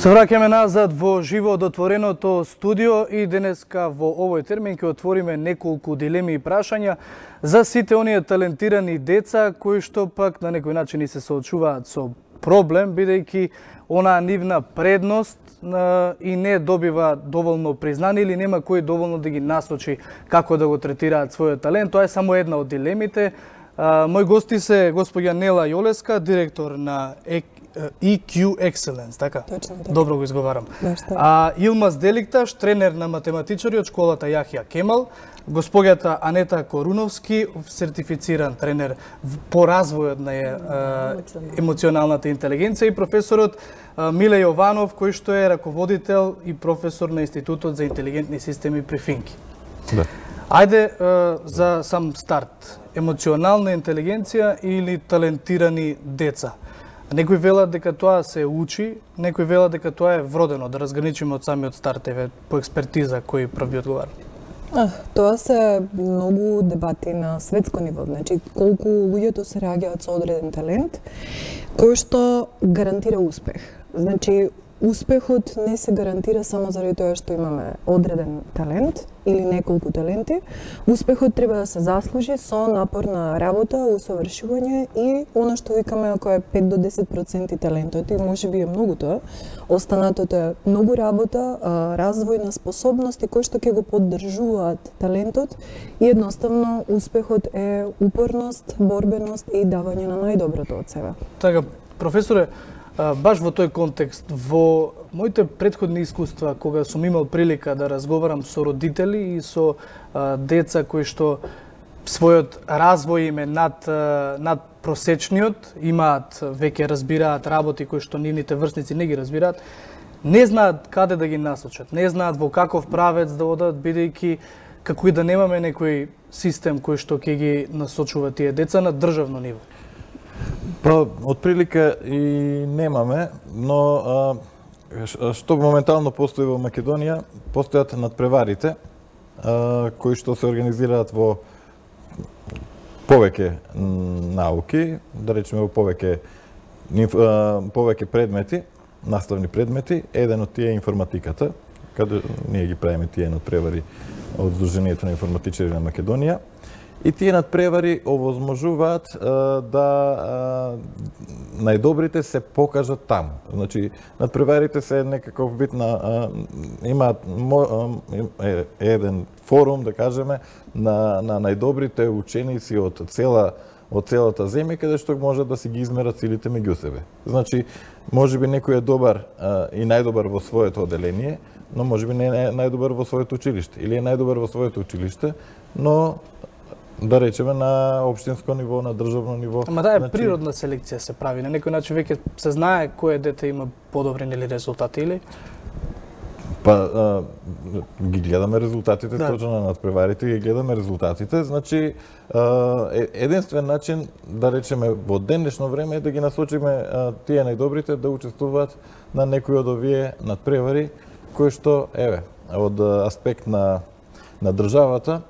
Се враќаме назад во живо од отвореното студио и денеска во овој термин ќе отвориме неколку дилеми и прашања за сите оние талентирани деца кои што пак на некој начин и се соочуваат со проблем, бидејќи онаа нивна предност и не добива доволно признание или нема кој доволно да ги насочи како да го третираат својот талент. Тоа е само една од дилемите. Мои гости се госпоѓа Нела Јолеска, директор на EQ Excellence, така? Точно така. Добро го изговарам. Илмаз Деликташ, тренер на математичари од школата Јахја Кемал, госпоѓата Анета Коруновски, сертифициран тренер по развојот на емоционалната интелигенција, и професорот Миле Јованов, кој што е раководител и професор на Институтот за интелигентни системи при Финки. Да. Ајде за сам старт. Емоционална интелигенција или талентирани деца? Некои велат дека тоа се учи, некои велат дека тоа е вродено, да разграничиме од самиот старт, по експертиза кој прв би одговара. Тоа се многу дебати на светско ниво, значи колку луѓето се раѓаат со одреден талент кој што гарантира успех. Значи успехот не се гарантира само заради тоа што имаме одреден талент или неколку таленти. Успехот треба да се заслужи со напорна работа, усовршување и она што викаме ако е 5 до 10% талентот, и можеби е многу тоа, останатото е многу работа, развој на способности кои што ќе го поддржуваат талентот, и едноставно успехот е упорност, борбеност и давање на најдоброто од себе. Така, професоре, баш во тој контекст, во моите претходни искуства, кога сум имал прилика да разговарам со родители и со деца кои што својот развој им е над просечниот, имаат, веќе разбираат работи кои што нивните врсници не ги разбираат, не знаат каде да ги насочат, не знаат во каков правец да одат, бидејќи како и да немаме некој систем кој што ќе ги насочува тие деца на државно ниво. Па, отприлика и немаме, но што моментално постои во Македонија, постојат надпреварите, кои што се организираат во повеќе науки, да речеме во повеќе предмети, наставни предмети. Еден од тие е информатиката, каде ние ги правиме тие надпревари од Сдруженијето на информатичари на Македонија. И тие надпревари овозможуваат да најдобрите се покажат таму. Значи, надпреварите се некаков вид на имаат еден форум, да кажеме, на најдобрите ученици од целата земја, каде што може да си ги измерат силите меѓу себе. Значи, можеби некој е добар и најдобар во своето оделение, но можеби не е најдобар во своето училиште, или е најдобар во своето училиште, но да речеме на општинско ниво, на државно ниво. Ама да, природна селекција се прави, на некој начин веќе се знае кој дете има подобри или резултати, или? Па, ги гледаме резултатите, точно на надпреварите, ги гледаме резултатите. Значи, единствен начин, да речеме, во денешно време е да ги насочиме тие најдобрите да учествуваат на некои од овие надпревари, кои што, од аспект на државата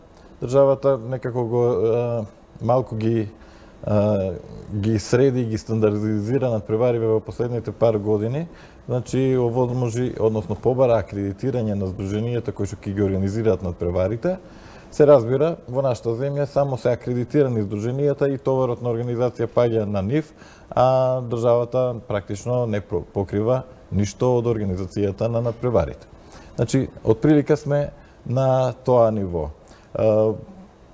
некако го малку ги среди, ги стандардизира надпревариве во последните пар години. Значи, овозможи, односно побара акредитирање на здруженијата кои што ќе ги организираат надпреварите. Се разбира, во нашата земја само се акредитирани здруженијата и товарот на организација паѓа на нив, а државата практично не покрива ништо од организацијата на надпреварите. Значи, отприлика сме на тоа ниво.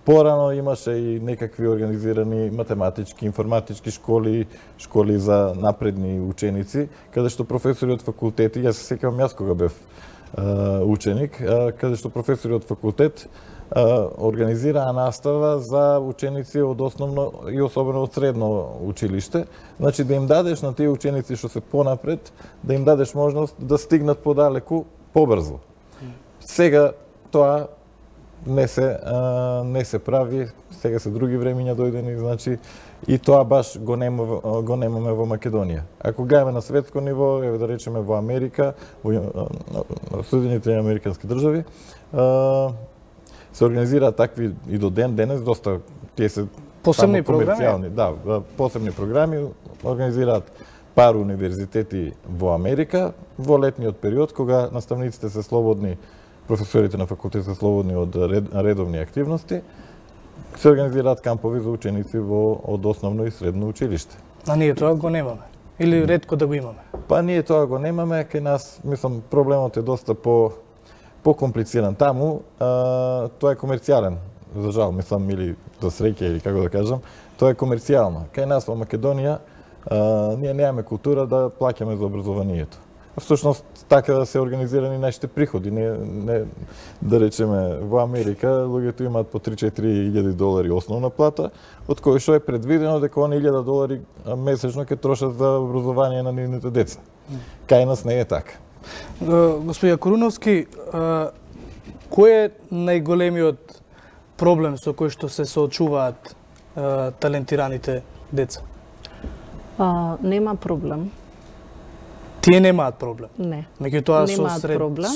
Порано имаше и некакви организирани математички, информатички школи за напредни ученици, каде што професори од факултети, јас се сеќавам јас кога бев ученик, каде што професори од факултет организираа настава за ученици од основно и особено од средно училиште. Значи да им дадеш на тие ученици што се понапред, да им дадеш можност да стигнат подалеку побрзо. Сега тоа не се прави, сега се други времиња дојдени, значи и тоа баш го немаме во Македонија. Ако гледаме на светско ниво, да речеме во Америка, во Соединетите Американски држави, се организираат такви и до денес, доста тие се посебни програми. Да, посебни програми организираат пар универзитети во Америка во летниот период, кога наставниците се слободни, професорите на факултет се слободни од редовни активности, се организираат кампови за ученици од основно и средно училиште. А ние тоа го немаме. Или ретко да го имаме? Па ние тоа го немаме, кај нас, мислам, проблемот е доста покомплициран. Таму, тоа е комерцијален, за жал, мислам, или за среќа, или како да кажам, тоа е комерцијално. Кај нас во Македонија, ние немаме култура да плаќаме за образованието. Всушност, така да се организирани нашите приходи. Не, да речеме, во Америка луѓето имаат по 3-4 илјади долари основна плата, од кој што е предвидено дека они $1,000 месечно ќе трошат за образование на нивните деца. Кај нас не е така. Господин Коруновски, кој е најголемиот проблем со кој што се соочуваат талентираните деца? Нема проблем. Тие немаат проблем. Не. Меѓутоа проблем.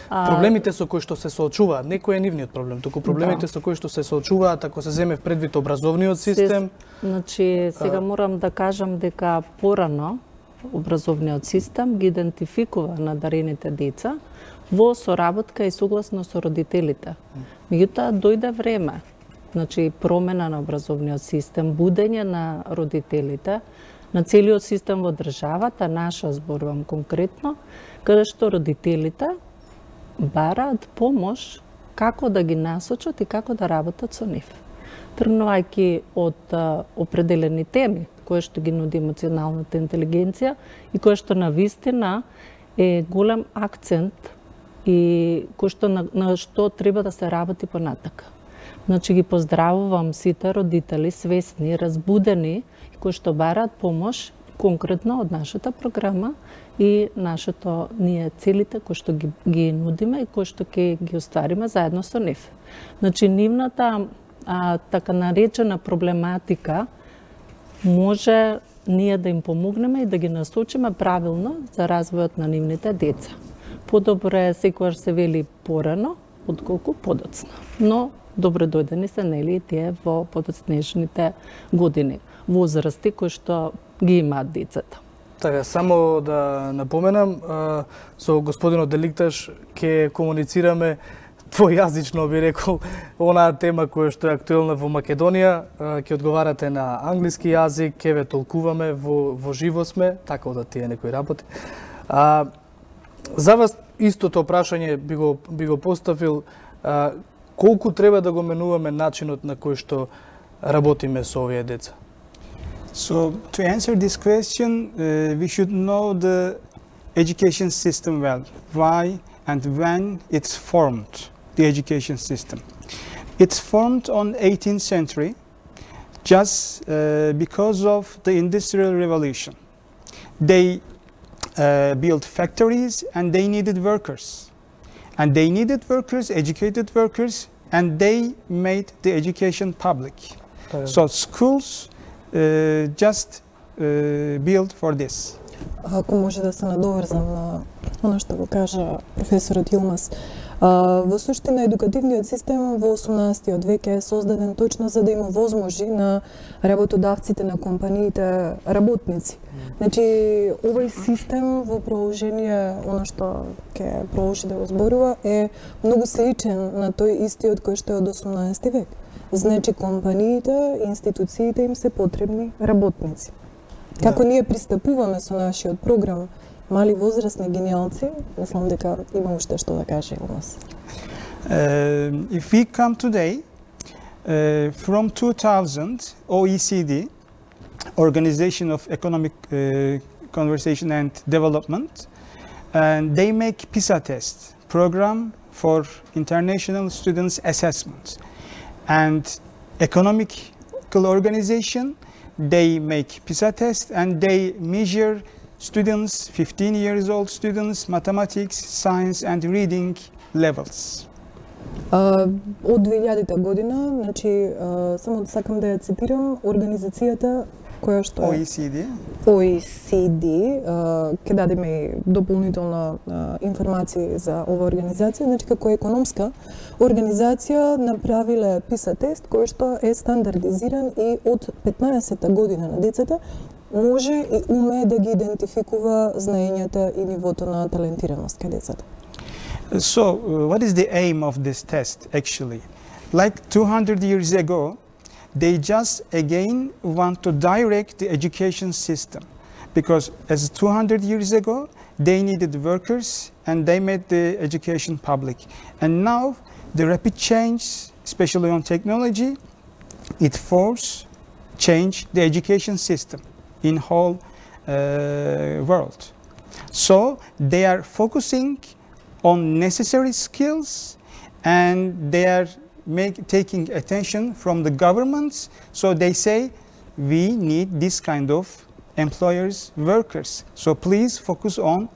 Проблемите со кои што се соочуваат, не кој е нивниот проблем, туку проблемите со кои што се соочуваат, ако се земе в предвид образовниот систем. Значи, сега морам да кажам дека порано образовниот систем ги идентификува надарените деца во соработка и согласно со родителите. Меѓутоа дојде време, значи промена на образовниот систем, будење на родителите, на целиот систем во државата, наша зборувам конкретно, каде што родителите бараат помош како да ги насочат и како да работат со нив. Тргнувајќи од определени теми, кои што ги нуди емоционалната интелигенција и кои што навистина е голем акцент и кој што на што треба да се работи понатака. Значи ги поздравувам сите родители свесни, разбудени, кои што бараат помош конкретно од нашата програма и нашето ние целите кои што ги нудиме и кои што ќе ги оствариме заедно со нив. Значи нивната така наречена проблематика може ние да им помогнеме и да ги насочиме правилно за развојот на нивните деца. Подобро е секогаш се вели порано, отколку подоцна. Но добре дојдени се нели тие во подоцнешните години, возрасти кои што ги имаат децата. Така, само да напоменам, со господинот Деликташ ќе комуницираме двојазично, би рекол, онаа тема која што е актуелна во Македонија, ќе одговарате на англиски јазик, ќе ве толкуваме, во живо сме, така да тие некои работи. За вас истото прашање би го поставил, колку треба да го менуваме начинот на кој што работиме со овие деца? So, to answer this question, we should know the education system well. Why and when it's formed, the education system. It's formed on 18th century just because of the Industrial Revolution. They built factories and they needed workers. And they needed workers, educated workers, and they made the education public. So schools just built for this. Ако може да се надоврзам на оно што го кажа професорот Јилмас, во суштина едукативниот систем во 18 век е создаден точно за да има возможи на работодавците, на компаниите, работници. Значи, овој систем во продолжение, оно што ќе продолжи да го зборува, е многу сличен на тој истиот кој што е од 18 век. Значи, компаниите, институциите им се потребни работници. Како ние пристапуваме со нашиот програм Мали возрастни гениалци, мислам дека има уште што да каже у нас. If we come today, from 2000, OECD, Organization of Economic Conversation and Development, and they make PISA test, Program for International Students Assessment. And Economical Organization, they make PISA test and they measure students, 15 years old students, mathematics, science and reading levels. Од 2000 година, значи, само сакам да ја цитирам, организацијата која што е OECD, ќе дадеме и дополнителна информација за ова организација, значи како економска организација направиле PISA тест кој што е стандардизиран и од 15-та година на децата може и уме да ги идентификува знаењата и нивото на талентираност кај децата. So, what is the aim of this test actually? Like 200 years ago, they just again want to direct the education system, because as 200 years ago, they needed workers and they made the education public. And now, the rapid change, especially on technology, it forced change the education system in whole world. So they are focusing on necessary skills, and they are taking attention from the governments. So they say, we need this kind of employers, workers. So please focus on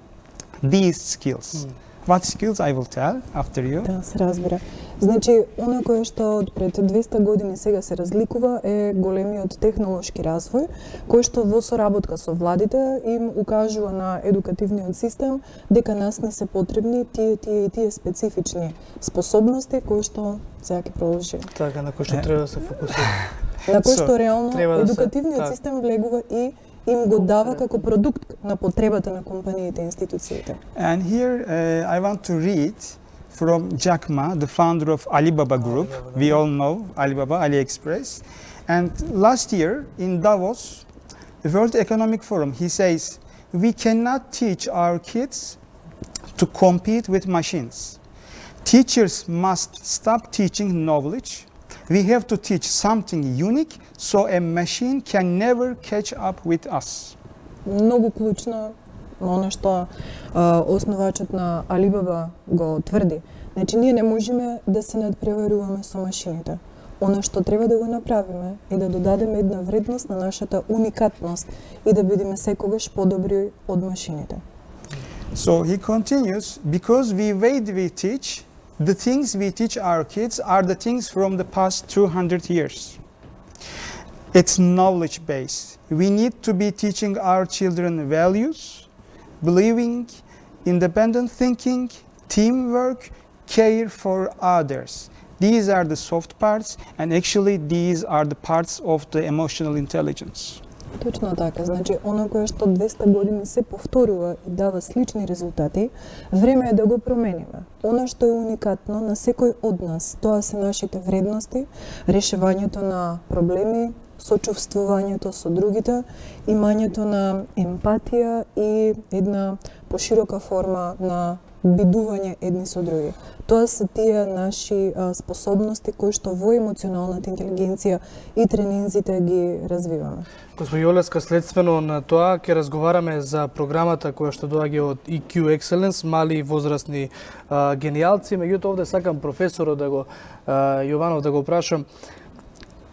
these skills. What skills I will tell after you. Да, се разбира. Значи, оно кое што од пред 200 години сега се разликува е големиот технолошки развој, кој што во соработка со владите им укажува на едукативниот систем дека нас не се потребни тие специфични способности кои што сега ќе продолжи. Така, на кои што треба да се фокусира. На кои што реално да едукативниот систем влегува и им го дава како продукт на потребата на компаниите и институциите. And here I want to read from Jack Ma, the founder of Alibaba Group. We all know Alibaba, AliExpress. And last year in Davos, the World Economic Forum, he says, we cannot teach our kids to compete with machines. Teachers must stop teaching knowledge. We have to teach something unique so a machine can never catch up with us. Многу клучно оно што основачот на Alibaba го тврди. Значи, ние не можеме да се надпреваруваме со машините. Оно што треба да го направиме е да додадеме една вредност на нашата уникатност и да бидеме секогаш подобри од машините. So he continues, because the way we teach, the things we teach our kids are the things from the past 200 years. It's knowledge-based. We need to be teaching our children values, believing, independent thinking, teamwork, care for others. These are the soft parts, and actually these are the parts of the emotional intelligence. Точно така, значи оно кое што 200 години се повторува и дава слични резултати, време е да го промениме. Оно што е уникатно на секој од нас, тоа се нашите вредности, решавањето на проблеми, сочувствувањето со другите, имањето на емпатија и една поширока форма на бидување едни со други. Тоа се тие наши способности кои што во емоционалната интелигенција и тренинзите ги развиваме. Господи Олеска, следствено на тоа ќе разговараме за програмата која што доаѓа од EQ Excellence, мали и возрастни гениалци. Меѓутоа овде сакам професорот да го Јованов да го прашам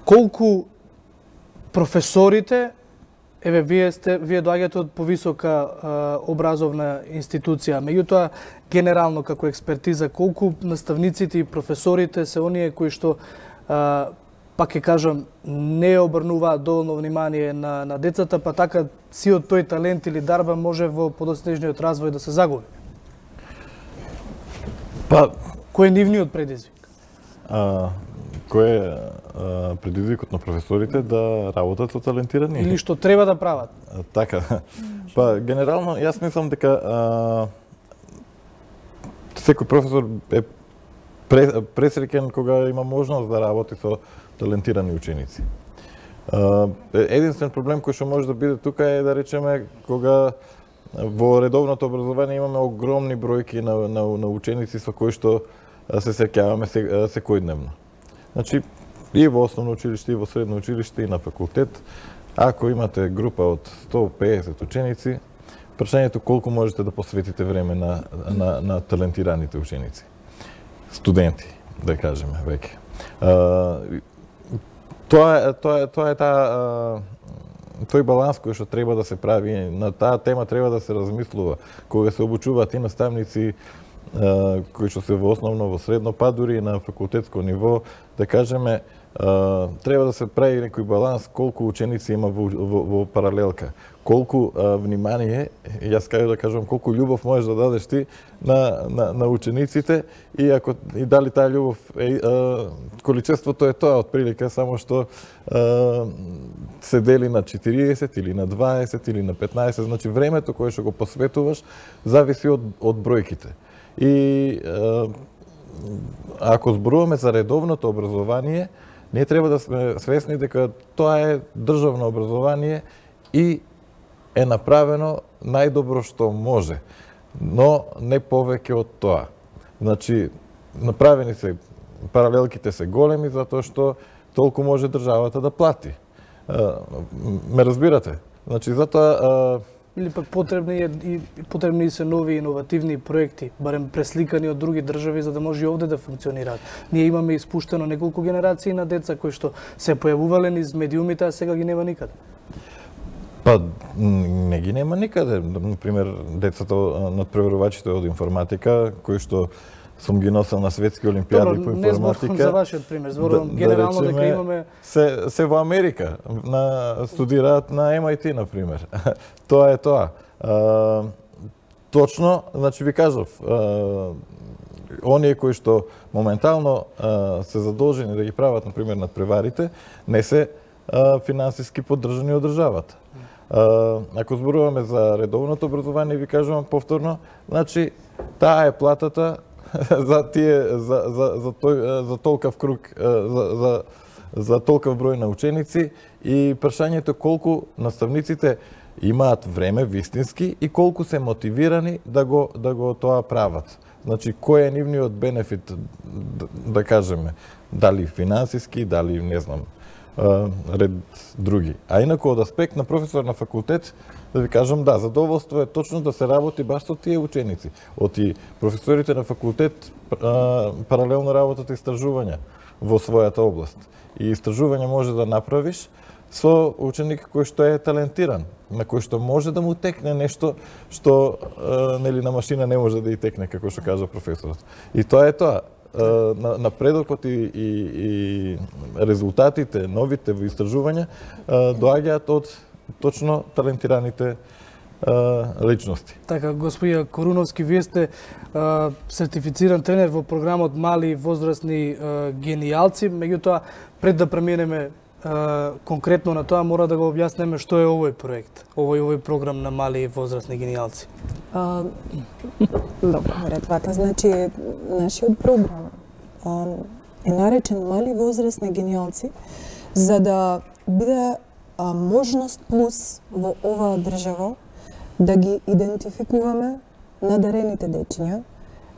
колку професорите, еве вие доаѓате од повисока образовна институција, меѓутоа генерално како експертиза, колку наставниците и професорите се оние кои што пак ќе кажам не обрнуваат доволно внимание на децата, па така сиот тој талент или дарба може во подоснежниот развој да се загуби. Па кој е нивниот предизвик? Кој е предизвикот на професорите да работат со талентирани? Или што треба да прават? Така. Па генерално јас мислам дека секој професор е пресреќен кога има можност да работи со талентирани ученици. Единствен проблем кој што може да биде тука е, да речеме, кога во редовното образование имаме огромни бројки на ученици со кои што се сеќаваме секојдневно. Значи, и во основно училиште, и во средно училиште, и на факултет, ако имате група од 150 ученици, прашањето колку можете да посветите време на талентираните ученици. Студенти, да кажеме, веќе. Тоа е тој баланс кој што треба да се прави. На таа тема треба да се размислува кога се обучуваат и наставници кои што се во основно, во средно, па дури и на факултетско ниво, да кажеме, треба да се прави некој баланс колку ученици има во паралелка. колку внимание, јас кажу да кажам колку љубов можеш да дадеш ти на учениците и ако и дали таа љубов количеството е тоа отприлика само што се дели на 40 или на 20 или на 15, значи времето кое што го посветуваш зависи од бројките. И ако зборуваме за редовното образование, ние треба да сме свесни дека тоа е државно образование и е направено најдобро што може, но не повеќе од тоа. Значи, направени се, паралелките се големи затоа што толку може државата да плати. Ме разбирате? Значи, затоа или пак потребни се нови иновативни проекти, барем пресликани од други држави за да може и овде да функционираат. Ние имаме испуштено неколку генерации на деца кои што се појавувале низ медиумите, а сега ги нема никаде. Па не ги нема никаде. Например, децата надпреварувачите од информатика, кои што сум ги носел на светски олимпијади по информатика. Не зборувам за вашиот пример, зборувам генерално дека имаме се во Америка, студираат на MIT на пример. Тоа е тоа. Точно, значи ви кажав, оние кои што моментално се задолжени да ги прават на пример надпреварите, не се финансиски поддржани од државата. Ако зборуваме за редовното образование, ви кажувам повторно, значи таа е платата за тие за толкав круг за толкав број на ученици и прашањето колку наставниците имаат време вистински и колку се мотивирани да го тоа прават. Значи кој е нивниот бенефит, да кажеме, дали финансиски, дали не знам, ред други. А инаку од аспект на професор на факултет, да ви кажам, да, задоволство е точно да се работи баш со тие ученици. Од и професорите на факултет паралелно работат истражувања во својата област. И истражување може да направиш со ученик кој што е талентиран, на кој што може да му текне нешто што нели на машина не може да и текне, како што кажа професорот. И тоа е тоа. Напредокот и резултатите, новите истражувања доаѓаат од точно талентираните личности. Така, господја Коруновски, вие сте сертифициран тренер во програмот Мали возрастни гениалци, меѓутоа пред да преминеме конкретно на тоа, мора да го објаснеме што е овој проект, овој програм на мали возрастни гениалци. Добро, ред вака, значи нашиот програм е наречен Мали возрастни гениалци за да биде можност плюс во оваа држава да ги идентификуваме надарените дечиња,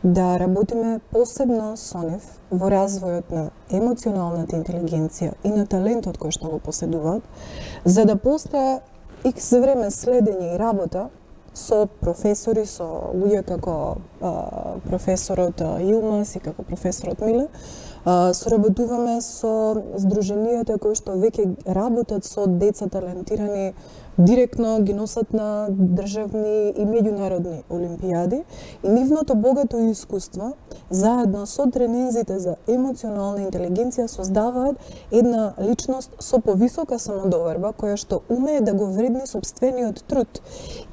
да работиме посебно со нив во развојот на емоционалната интелигенција и на талентот кој што го поседуваат, за да после икс време следење и работа со професори, со луѓе како професорот Илмас и како професорот Миле, соработуваме со здруженијата кои што веќе работат со деца талентирани, директно ги носат на државни и меѓународни олимпијади и нивното богато искуство заедно со тренинзите за емоционална интелигенција создаваат една личност со повисока самодоверба која што умее да го вредни сопствениот труд.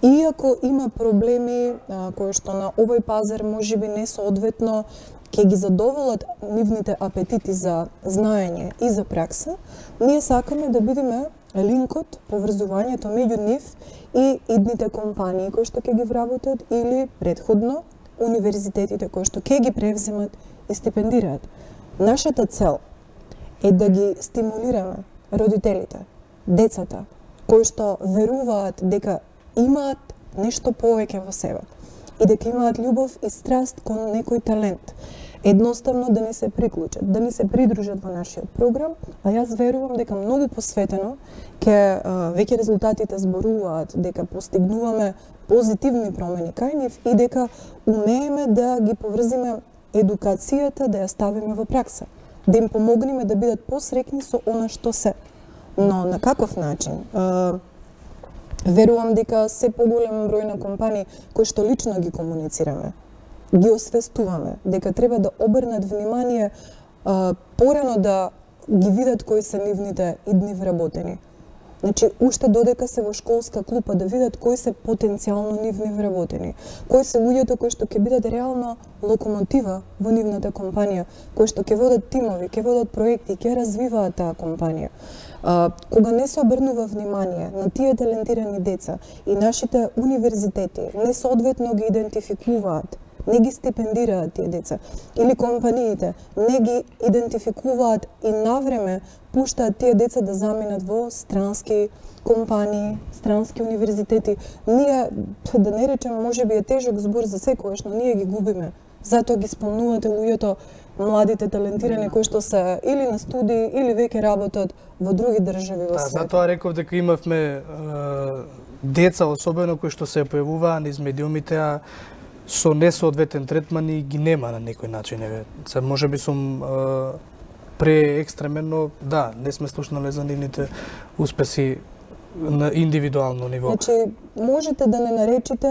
Иако има проблеми кои што на овој пазар можеби не соодветно ќе ги задоволат нивните апетити за знаење и за пракса, ние сакаме да бидеме линкот, поврзувањето меѓу нив и идните компании кои што ќе ги вработат или предходно универзитетите кои што ќе ги превземат и стипендираат. Нашата цел е да ги стимулираме родителите, децата, кои што веруваат дека имаат нешто повеќе во себе и дека имаат љубов и страст кон некој талент, едноставно да не се приклучат, да не се придружат во нашиот програм, а јас верувам дека многу посветено веќе резултатите зборуваат дека постигнуваме позитивни промени кај нив и дека умееме да ги поврзиме едукацијата, да ја ставиме во пракса, да им помогнеме да бидат посрекни со она што се. Но на каков начин? Верувам дека се поголем број на компании кои што лично ги комуницираме, ги освестуваме дека треба да обрнат внимание порано да ги видат кои се нивните идни вработени. Значи, уште додека се во школска клупа да видат кои се потенцијално нивни вработени, кои се луѓето кои што ќе бидат реално локомотива во нивната компанија, кои што ќе водат тимови, ќе водат проекти, ќе развиваат таа компанија. Кога не се обрнува внимание на тие талентирани деца и нашите универзитети не соодветно ги идентификуваат, не ги стипендираат тие деца, или компаниите не ги идентификуваат и навреме пуштаат тие деца да заминат во странски компании, странски универзитети, ние, да не речем, можеби е тежок збор за секојаш, но ние ги губиме. Затоа ги спомнувате луѓето, младите талентирани кои што се или на студии или веќе работат во други држави во светот. Затоа реков дека имавме деца особено кои што се појавуваа низ медиумите, а со несоодветен третман и ги нема на некој начин. Се можеби сум преекстременно, да, не сме слушнале за нивните успеси на индивидуално ниво. Значи, можете да не наречите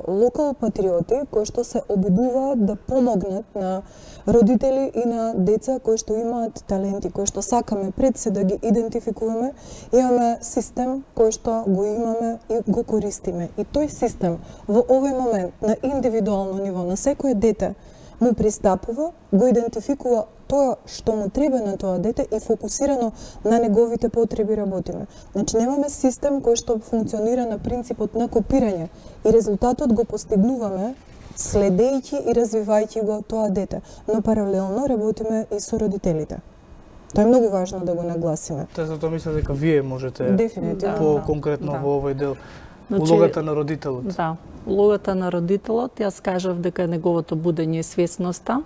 локал патриоти кои што се обидуваат да помогнат на родители и на деца кои што имаат таленти, кои што сакаме пред се да ги идентификуваме, имаме систем кој што го имаме и го користиме. И тој систем во овој момент на индивидуално ниво на секое дете му пристапува, го идентификува тоа што му треба на тоа дете и фокусирано на неговите потреби работиме. Значи немаме систем кој што функционира на принципот на копирање и резултатот го постигнуваме следејќи и развивајќи го тоа дете, но паралелно работиме и со родителите. Тоа е многу важно да го нагласиме. Затоа мислам дека вие можете Дефинитивно по-конкретно во овој дел. Улогата на родителот. Да, улогата на родителот, јас кажав дека неговото будење и свесноста,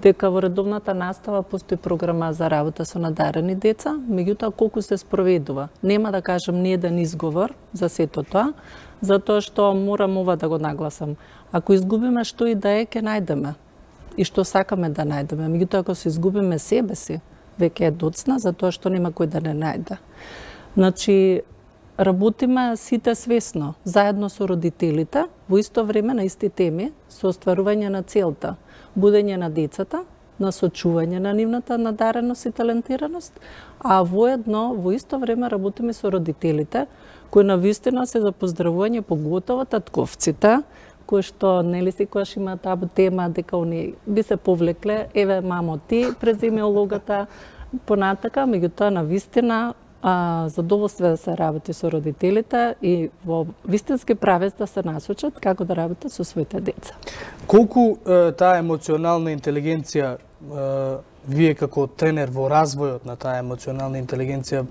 дека во редовната настава постои програма за работа со надарени деца, меѓутоа колку се спроведува. Нема да кажам ни еден изговор за сето тоа, затоа што морам ова да го нагласам. Ако изгубиме што и да е, ќе најдеме. И што сакаме да најдеме. Меѓутоа, ако се изгубиме себе си, веќе е доцна, затоа што нема кој да не најде. Значи, работиме сите свесно, заедно со родителите, во исто време на исти теми, со остварување на целта, будење на децата, на сочување на нивната надареност и талентираност, а воедно, во исто време работиме со родителите, кои навистина се за поздравување, поготово татковците, кои што нели секогаш има табу тема дека они би се повлекле, еве мамо ти преземи улогата понатака, меѓутоа навистина задоволство да се работи со родителите и во вистински правец да се насочат како да работат со своите деца. Колку таа емоционална интелигенција, вие како тренер во развојот на таа емоционална интелигенција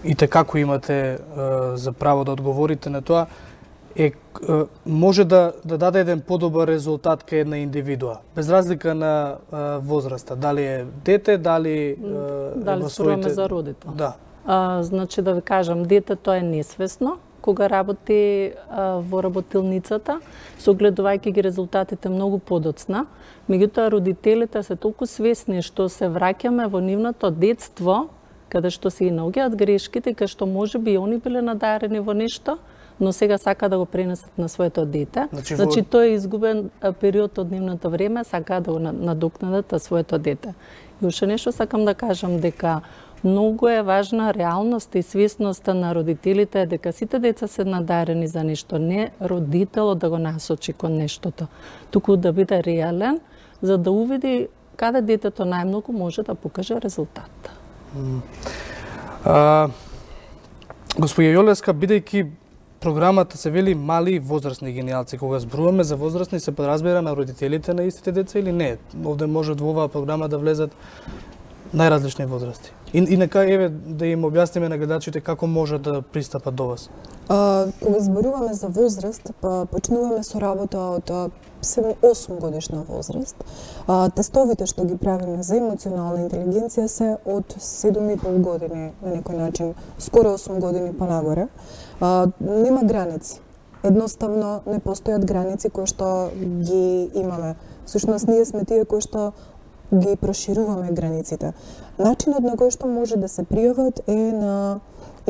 и како имате за право да одговорите на тоа, може да даде еден подобар резултат кај една индивидуа, без разлика на возраста, дали е дете, дали во своите... за родител. Да. Значи да ви кажам, детето е несвесно кога работи во работилницата, согледувајќи ги резултатите многу подоцна. Меѓутоа родителите се толку свесни што се враќаме во нивното детство, каде што се и наоѓаат грешките, каде што можеби и они биле надарени во нешто, но сега сака да го пренесат на своето дете. Значи тој е изгубен период од нивното време, сака да го надокнадат на своето дете. И уште нешто сакам да кажам, дека многу е важна реалност и свесноста на родителите дека сите деца се надарени за нешто, не родителот да го насочи кон нештото, туку да биде реален за да увиди каде детето најмногу може да покаже резултат. Господја Јолевска, бидејќи програмата се вели мали и возрастни гениалци, кога зборуваме за возрастни се подразбира на родителите на истите деца или не? Овде може во оваа програма да влезат најразлични возрасти. И нека еве да им објасниме на гледачите како може да пристапат до вас. Кога зборуваме за возраст, почнуваме со работа од 8 годишна возраст. Тестовите што ги правиме за емоционална интелигенција се од 7,5 години на некој начин, скоро 8 години па нагоре. Нема граници. Едноставно не постојат граници кои што ги имаме. Всушност ние сме тие кои што ги прошируваме границите. Начинот на кој што може да се пријават е на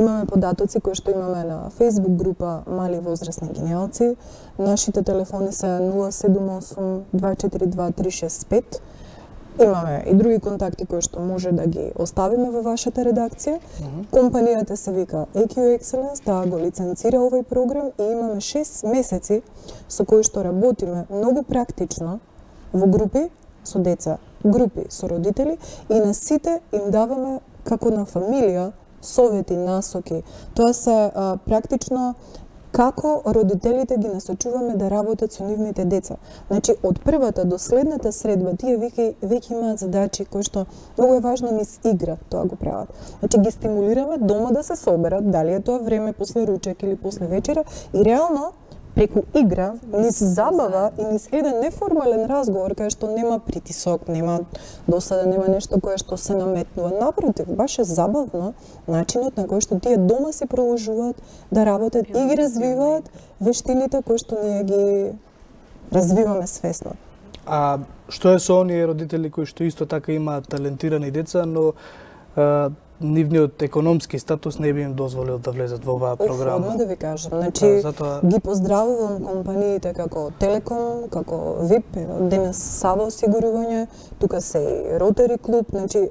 имаме податоци кои што имаме на Facebook група Мали возрастни гениалци. Нашите телефони се 078 242 365. Имаме и други контакти кои што може да ги оставиме во вашата редакција. Компанијата се вика EQ Excellence, таа го лиценцира овој програм и имаме 6 месеци со кои што работиме многу практично во групи со деца, групи со родители и на сите им даваме како на фамилија совети, насоки. Тоа се практично како родителите ги насочуваме да работат со нивните деца. Значи, од првата до следната средба, тие веќе имаат задачи кои што многу е важно низ игра тоа го прават. Значи, ги стимулираме дома да се соберат, дали е тоа време после ручек или после вечера, и реално преку игра, низ забава и низ еден неформален разговор кај што нема притисок, нема досада, нема нешто кое што се наметнува. Напротив, баш е забавно начинот на кој што тие дома се продолжуваат да работат и ги развиваат вештините кои што ние ги развиваме свесно. А што е со оние родители кои што исто така имаат талентирани деца, но нивниот економски статус не би им дозволил да влезат во оваа програма? Одма да ви кажам, значи ги поздравувам компаниите како Телеком, како ВИП, денес Сава осигурување, тука се и Ротари клуб, значи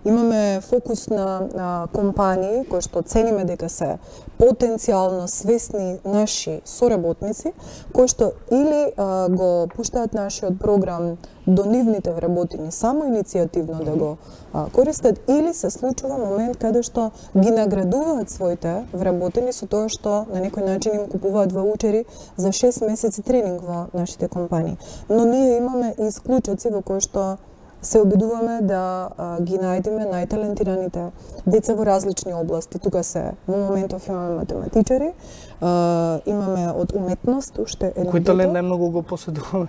имаме фокус на компании кои што цениме дека се потенцијално свесни наши соработници, кои што или го пуштаат нашиот програм до нивните вработени само иницијативно да го користат, или се случува момент каде што ги наградуваат своите вработени со тоа што на некој начин им купуваат ваучери за 6 месеци тренинг во нашите компании. Но ние имаме и исклучоци во кои што се обидуваме да ги најдеме најталентираните деца во различни области. Тука се во моментов имаме математичари, имаме од уметност уште еден. Кој талент најмногу го поседуваме?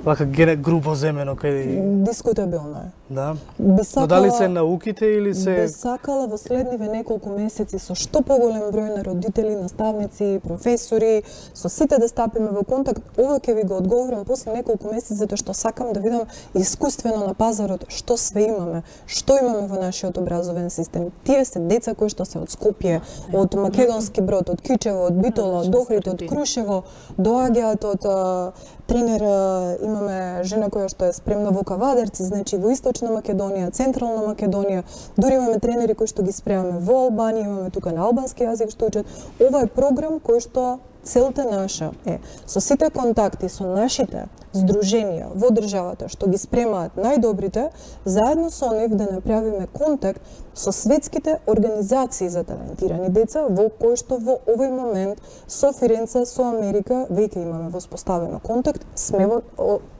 Вака грубо земено кај... Дискутабилно е. Да. Но дали се науките или се... Би сакала во следниве неколку месеци со што поголем број на родители, наставници, професори, со сите да стапиме во контакт. Ова ќе ви го одговорам после неколку месеци, затоа што сакам да видам искуствено на пазарот што све имаме, што имаме во нашиот образовен систем. Тие се деца кои што се од Скопје, од Македонски Брод, од Кичево, од Битола, од Охрид, од Крушево, доаѓаат од тренер, имаме жена која што е спремна во Кавадарци, значи во Источна Македонија, Централна Македонија, дури имаме тренери кои што ги спремаме во Албанија, имаме тука на албански јазик што учат. Ова е програм кој што целта наша е со сите контакти со нашите здруженија во државата што ги спремаат најдобрите, заедно со нив да направиме контакт со светските организации за талентирани деца, во кои што во овој момент со Фиренца, со Америка веќе имаме воспоставено контакт, сме во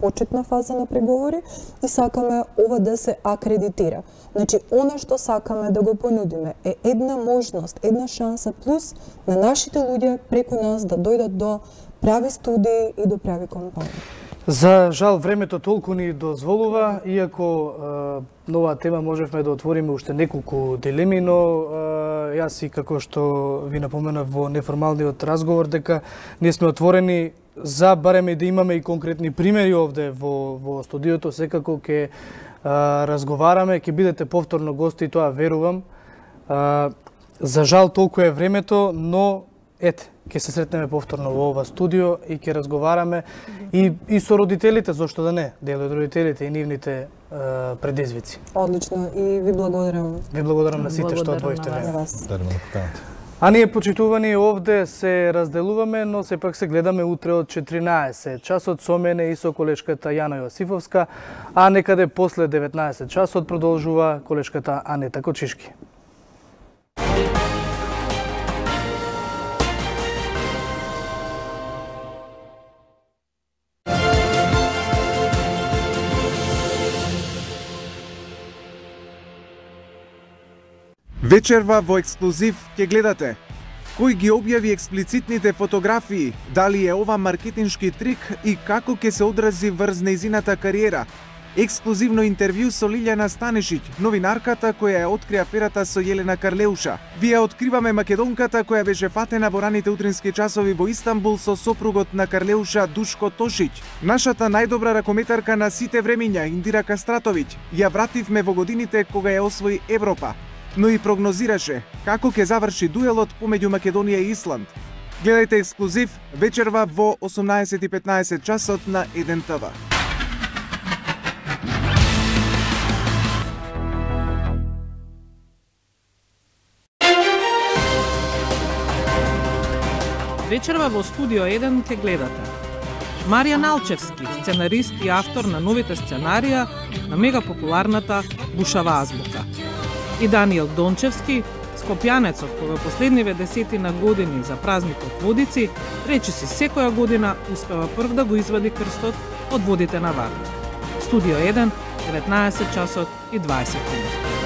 почетна фаза на преговори и сакаме ова да се акредитира. Значи, она што сакаме да го понудиме е една можност, една шанса плюс на нашите луѓе преку нас да дојдат до прави студии и до прави компании. За жал, времето толку ни дозволува, иако на оваа тема можевме да отвориме уште неколку дилеми, но јас и како што ви напоменав во неформалниот разговор дека ние сме отворени за барем и да имаме и конкретни примери овде во студиото, секако ќе разговараме, ќе бидете повторно гости и тоа верувам. За жал толку е времето, но ете, ќе се сретнеме повторно во ова студио и ќе разговараме и со родителите, зошто да не, дел од родителите и нивните предизвици. Одлично и ви благодарам. Ви благодарам на сите што одвоивте време. А ние, почитувани, овде се разделуваме, но сепак се гледаме утре од 14 часот со мене и со колешката Јана Јосифовска, а некаде после 19 часот продолжува колешката Анета Кочишки. Вечерва во ексклузив ќе гледате кој ги објави експлицитните фотографии, дали е ова маркетиншки трик и како ќе се одрази врз нејзината кариера. Ексклузивно интервју со Лилјана Станишиќ, новинарката која ја откри аферата со Јелена Карлеуша. Вие откриваме македонката која беше фатена во раните утрински часови во Истанбул со сопругот на Карлеуша Душко Тошиќ. Нашата најдобра ракометарка на сите времиња, Индира Кастратовиќ, ја вративме во годините кога ја освои Европа, но и прогнозираше како ќе заврши дуелот помеѓу Македонија и Исланд. Гледајте ексклузив вечерва во 18:15 часот на 1 ТВ. Вечерва во Студио 1 ке гледате Маријан Алчевски, сценарист и автор на новите сценарија на мегапопуларната Бушава азбука. И Даниел Дончевски, скопјанецот кој во последниве десетина години за празникот Водици, речиси секоја година успева прв да го извади крстот од водите на Варна. Студио 1, 19 часот и 20 минути.